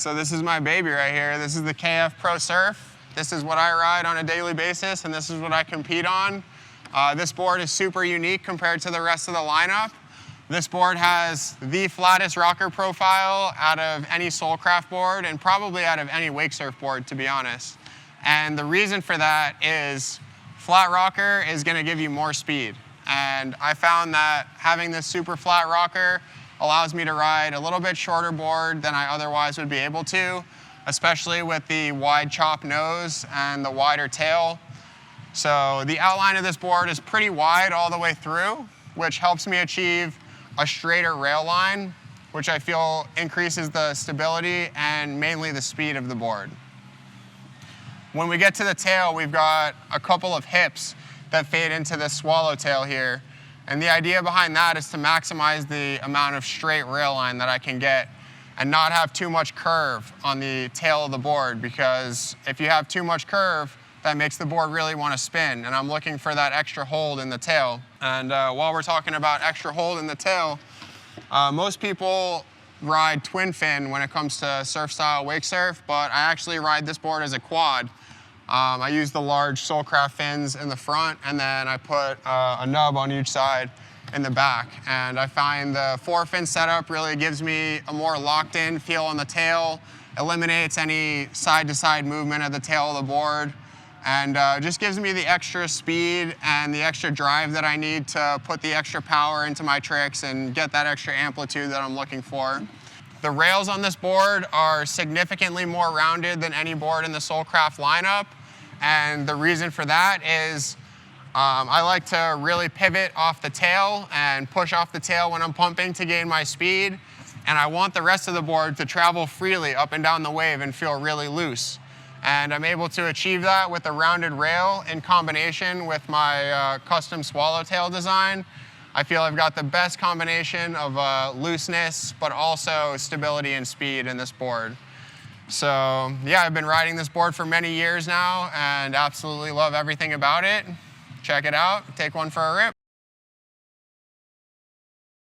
So this is my baby right here. This is the KF Pro Surf. This is what I ride on a daily basis, and this is what I compete on. This board is super unique compared to the rest of the lineup. This board has the flattest rocker profile out of any Soulcraft board and probably out of any wake surf board, to be honest. And the reason for that is flat rocker is going to give you more speed. And I found that having this super flat rocker allows me to ride a little bit shorter board than I otherwise would be able to, especially with the wide chop nose and the wider tail. So the outline of this board is pretty wide all the way through, which helps me achieve a straighter rail line, which I feel increases the stability and mainly the speed of the board. When we get to the tail, we've got a couple of hips that fade into this swallowtail here. And the idea behind that is to maximize the amount of straight rail line that I can get and not have too much curve on the tail of the board, because if you have too much curve, that makes the board really want to spin. And I'm looking for that extra hold in the tail. And while we're talking about extra hold in the tail, most people ride twin fin when it comes to surf style wake surf, but I actually ride this board as a quad. I use the large Soulcraft fins in the front, and then I put a nub on each side in the back. And I find the 4-fin setup really gives me a more locked-in feel on the tail, eliminates any side-to-side movement of the tail of the board, and just gives me the extra speed and the extra drive that I need to put the extra power into my tricks and get that extra amplitude that I'm looking for. The rails on this board are significantly more rounded than any board in the Soulcraft lineup, and the reason for that is I like to really pivot off the tail and push off the tail when I'm pumping to gain my speed, and I want the rest of the board to travel freely up and down the wave and feel really loose. And I'm able to achieve that with a rounded rail in combination with my custom swallowtail design. I feel I've got the best combination of looseness, but also stability and speed in this board. So yeah, I've been riding this board for many years now and absolutely love everything about it. Check it out, take one for a rip.